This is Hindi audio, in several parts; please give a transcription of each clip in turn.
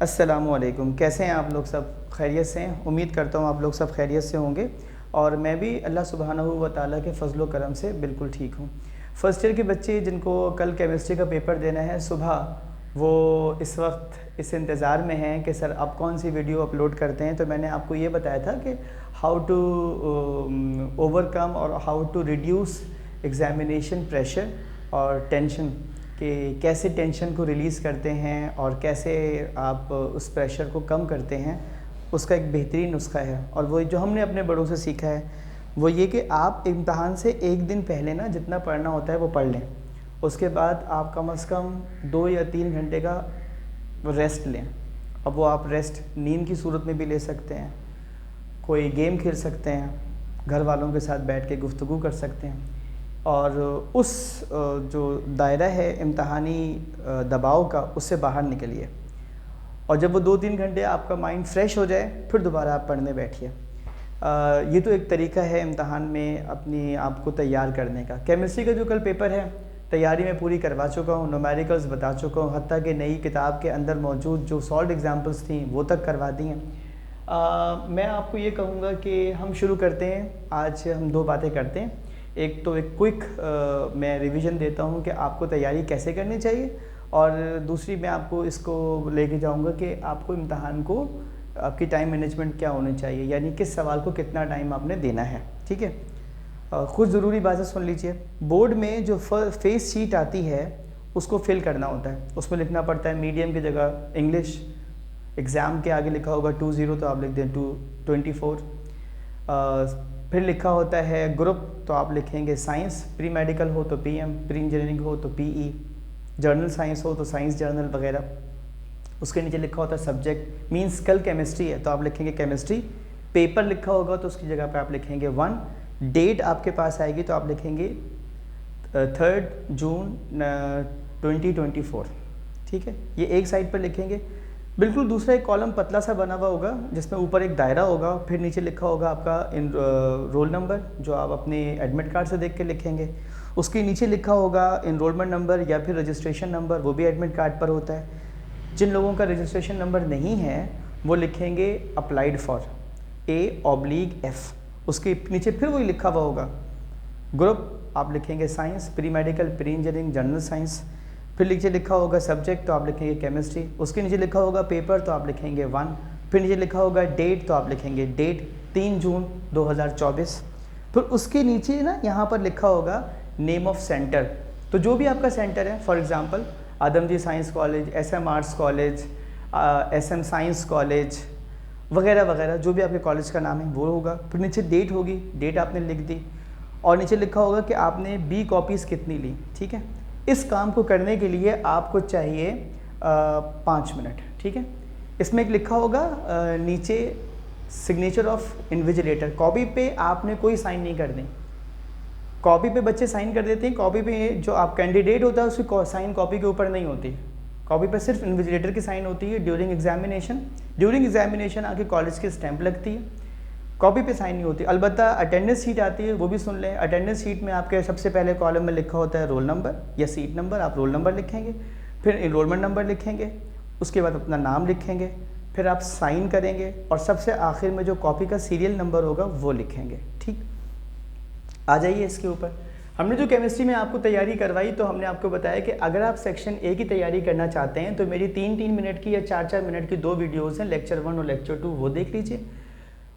अस्सलामुअलैकुम। कैसे हैं आप लोग? सब खैरियत से हैं? उम्मीद करता हूँ आप लोग सब खैरियत से होंगे और मैं भी अल्लाह सुब्हानहू व तआला के फ़ज़ल व करम से बिल्कुल ठीक हूँ। फ़र्स्ट ईयर के बच्चे जिनको कल केमिस्ट्री का पेपर देना है सुबह, वो इस वक्त इस इंतज़ार में हैं कि सर अब कौन सी वीडियो अपलोड करते हैं। तो मैंने आपको ये बताया था कि हाउ टू ओवरकम और how to reduce examination pressure और टेंशन, कि कैसे टेंशन को रिलीज़ करते हैं और कैसे आप उस प्रेशर को कम करते हैं, उसका एक बेहतरीन नुस्खा है। और वो जो हमने अपने बड़ों से सीखा है वो ये कि आप इम्तहान से एक दिन पहले ना जितना पढ़ना होता है वो पढ़ लें, उसके बाद आप कम से कम 2 या 3 घंटे का रेस्ट लें। अब वो आप रेस्ट नींद की सूरत में भी ले सकते हैं, कोई गेम खेल सकते हैं, घर वालों के साथ बैठ के गुफ्तगू कर सकते हैं और उस जो दायरा है इम्तहानी दबाव का, उससे बाहर निकलिए। और जब वो 2-3 घंटे आपका माइंड फ्रेश हो जाए फिर दोबारा आप पढ़ने बैठिए। ये तो एक तरीका है इम्तहान में अपनी आप को तैयार करने का। केमिस्ट्री का जो कल पेपर है तैयारी मैं पूरी करवा चुका हूँ, न्यूमेरिकल्स बता चुका हूँ, हत्ता कि नई किताब के अंदर मौजूद जो सॉल्व एग्जाम्पल्स थी वो तक करवा दी हैं। मैं आपको ये कहूँगा कि हम शुरू करते हैं। आज हम 2 बातें करते हैं। एक तो एक क्विक मैं रिवीजन देता हूँ कि आपको तैयारी कैसे करनी चाहिए, और दूसरी मैं आपको इसको लेके जाऊँगा कि आपको इम्तहान को आपकी टाइम मैनेजमेंट क्या होनी चाहिए, यानी किस सवाल को कितना टाइम आपने देना है। ठीक है, कुछ ज़रूरी बातें सुन लीजिए। बोर्ड में जो फेस शीट आती है उसको फिल करना होता है, उसमें लिखना पड़ता है मीडियम की जगह इंग्लिश, एग्ज़ाम के आगे लिखा होगा 20 तो आप लिख दें 224। फिर लिखा होता है ग्रुप, तो आप लिखेंगे साइंस, प्री मेडिकल हो तो पीएम, प्री इंजीनियरिंग हो तो पीई, जर्नल साइंस हो तो साइंस जर्नल वगैरह। उसके नीचे लिखा होता है सब्जेक्ट, मींस कल केमिस्ट्री है तो आप लिखेंगे केमिस्ट्री। पेपर लिखा होगा तो उसकी जगह पे आप लिखेंगे 1। डेट आपके पास आएगी तो आप लिखेंगे 3 जून 2024। ठीक है, ये एक साइड पर लिखेंगे। बिल्कुल दूसरा एक कॉलम पतला सा बना हुआ होगा जिसमें ऊपर एक दायरा होगा, फिर नीचे लिखा होगा आपका रोल नंबर जो आप अपने एडमिट कार्ड से देख के लिखेंगे। उसके नीचे लिखा होगा इनरोलमेंट नंबर या फिर रजिस्ट्रेशन नंबर, वो भी एडमिट कार्ड पर होता है। जिन लोगों का रजिस्ट्रेशन नंबर नहीं है वो लिखेंगे अप्लाइड फॉर A/F। उसके नीचे फिर वही लिखा हुआ होगा ग्रुप, आप लिखेंगे science, pre medical, pre engineering, general science. फिर नीचे लिखा होगा सब्जेक्ट तो आप लिखेंगे केमिस्ट्री। उसके नीचे लिखा होगा पेपर तो आप लिखेंगे 1। फिर नीचे लिखा होगा डेट तो आप लिखेंगे डेट 3 जून 2024। फिर उसके नीचे ना यहाँ पर लिखा होगा नेम ऑफ सेंटर, तो जो भी आपका सेंटर है, for example Adamjee science college, SM arts college, SM science college वगैरह वगैरह, जो भी आपके कॉलेज का नाम है वो होगा। फिर नीचे डेट होगी, डेट आपने लिख दी, और नीचे लिखा होगा कि आपने B कॉपीज़ कितनी ली। ठीक है, इस काम को करने के लिए आपको चाहिए 5 मिनट। ठीक है, इसमें एक लिखा होगा नीचे सिग्नेचर ऑफ इन्विजिलेटर। कॉपी पे आपने कोई साइन नहीं करनी। कॉपी पे बच्चे साइन कर देते हैं, कॉपी पे जो आप कैंडिडेट होता है उसकी साइन कॉपी के ऊपर नहीं होती। कॉपी पे सिर्फ इन्विजिलेटर की साइन होती है ड्यूरिंग एग्जामिनेशन। ड्यूरिंग एग्जामिनेशन आके कॉलेज की स्टैंप लगती है, कॉपी पे साइन नहीं होती। अलबत्ता अटेंडेंस शीट आती है, वो भी सुन लें। अटेंडेंस शीट में आपके सबसे पहले कॉलम में लिखा होता है रोल नंबर या सीट नंबर, आप रोल नंबर लिखेंगे, फिर इनरोलमेंट नंबर लिखेंगे, उसके बाद अपना नाम लिखेंगे, फिर आप साइन करेंगे और सबसे आखिर में जो कॉपी का सीरियल नंबर होगा वो लिखेंगे। ठीक, आ जाइए इसके ऊपर। हमने जो केमिस्ट्री में आपको तैयारी करवाई तो हमने आपको बताया कि अगर आप सेक्शन A की तैयारी करना चाहते हैं तो मेरी 3-3 मिनट की या 4-4 मिनट की 2 वीडियोज़ हैं, लेक्चर 1 और लेक्चर 2, वो देख लीजिए।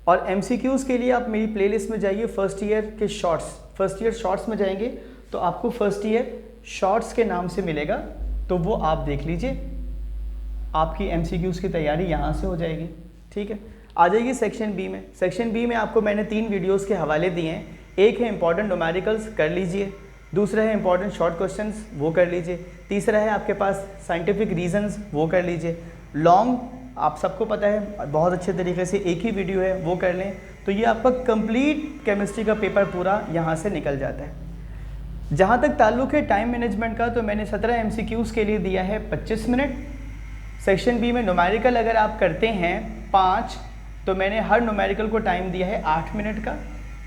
और MCQs के लिए आप मेरी प्लेलिस्ट में जाइए, फर्स्ट ईयर के शॉर्ट्स, फर्स्ट ईयर शॉर्ट्स में जाएंगे तो आपको फर्स्ट ईयर शॉर्ट्स के नाम से मिलेगा, तो वो आप देख लीजिए, आपकी MCQs की तैयारी यहाँ से हो जाएगी। ठीक है, आ जाइए सेक्शन B में। सेक्शन B में आपको मैंने 3 वीडियोज़ के हवाले दिए हैं। एक है इंपॉर्टेंट न्यूमेरिकल्स, कर लीजिए। दूसरा है इंपॉर्टेंट शॉर्ट क्वेश्चंस, वो कर लीजिए। तीसरा है आपके पास साइंटिफिक रीजंस, वो कर लीजिए। लॉन्ग आप सबको पता है बहुत अच्छे तरीके से एक ही वीडियो है, वो कर लें, तो ये आपका कंप्लीट केमिस्ट्री का पेपर पूरा यहाँ से निकल जाता है। जहाँ तक ताल्लुक़ है टाइम मैनेजमेंट का, तो मैंने 17 MCQs के लिए दिया है 25 मिनट। सेक्शन B में न्यूमेरिकल अगर आप करते हैं 5, तो मैंने हर न्यूमेरिकल को टाइम दिया है 8 मिनट का।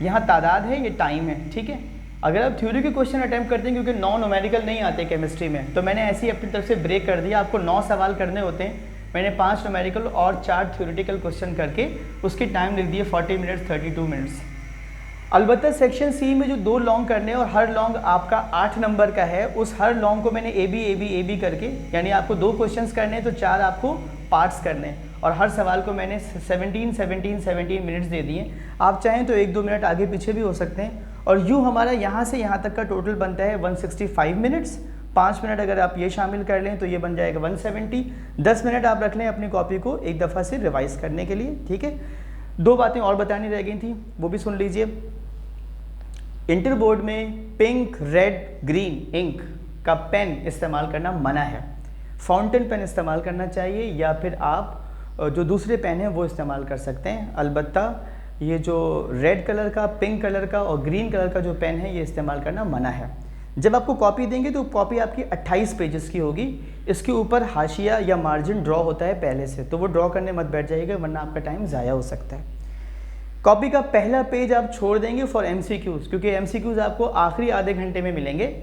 यहाँ तादाद है, ये टाइम है। ठीक है, अगर आप थ्योरी के क्वेश्चन अटैम्प्ट करते हैं, क्योंकि 9 न्यूमेरिकल नहीं आते केमिस्ट्री में, तो मैंने ऐसे ही अपनी तरफ से ब्रेक कर दिया। आपको 9 सवाल करने होते हैं, मैंने 5 न्यूमेरिकल और 4 थ्योरेटिकल क्वेश्चन करके उसकी टाइम लिख दिए 40 मिनट्स 32 मिनट्स। अलबत्ता सेक्शन सी में जो 2 लॉन्ग करने हैं और हर लॉन्ग आपका 8 नंबर का है, उस हर लॉन्ग को मैंने ए बी करके, यानी आपको 2 क्वेश्चंस करने हैं तो 4 आपको पार्ट्स करने हैं और हर सवाल को मैंने 17 मिनट्स दे दिए। आप चाहें तो 1-2 मिनट आगे पीछे भी हो सकते हैं और यूँ हमारा यहाँ से यहाँ तक का टोटल बनता है 165 मिनट्स। 5 मिनट अगर आप ये शामिल कर लें तो ये बन जाएगा 170। 10 मिनट आप रख लें अपनी कॉपी को एक दफ़ा से रिवाइज़ करने के लिए, ठीक है। 2 बातें और बतानी रह गई थी, वो भी सुन लीजिए। इंटर बोर्ड में पिंक, रेड, ग्रीन इंक का पेन इस्तेमाल करना मना है। फाउंटेन पेन इस्तेमाल करना चाहिए या फिर आप जो दूसरे पेन हैं वो इस्तेमाल कर सकते हैं। अलबत्ता ये जो रेड कलर का, पिंक कलर का और ग्रीन कलर का जो पेन है ये इस्तेमाल करना मना है। जब आपको कॉपी देंगे तो कॉपी आपकी 28 पेजेस की होगी। इसके ऊपर हाशिया या मार्जिन ड्रॉ होता है पहले से, तो वो ड्रॉ करने मत बैठ जाइएगा वरना आपका टाइम ज़ाया हो सकता है। कॉपी का पहला पेज आप छोड़ देंगे फॉर MCQs, क्योंकि MCQs आपको आखिरी आधे घंटे में मिलेंगे,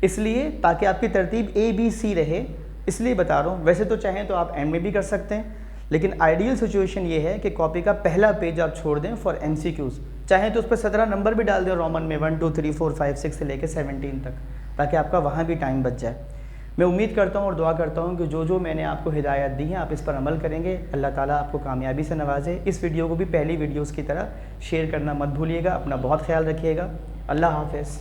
इसलिए ताकि आपकी तरतीब ABC रहे, इसलिए बता रहा हूँ। वैसे तो चाहें तो आप एंड में भी कर सकते हैं, लेकिन आइडियल सिचुएशन ये है कि कॉपी का पहला पेज आप छोड़ दें फॉर MCQs। चाहें तो उस पर 17 नंबर भी डाल दें रोमन में 1 2 3 4 5 6 से लेकर 17 तक, ताकि आपका वहाँ भी टाइम बच जाए। मैं उम्मीद करता हूँ और दुआ करता हूँ कि जो मैंने आपको हिदायत दी हैं आप इस पर अमल करेंगे। अल्लाह ताला आपको कामयाबी से नवाजे। इस वीडियो को भी पहली वीडियोज़ की तरह शेयर करना मत भूलिएगा। अपना बहुत ख्याल रखिएगा। अल्लाह हाफ़िज़।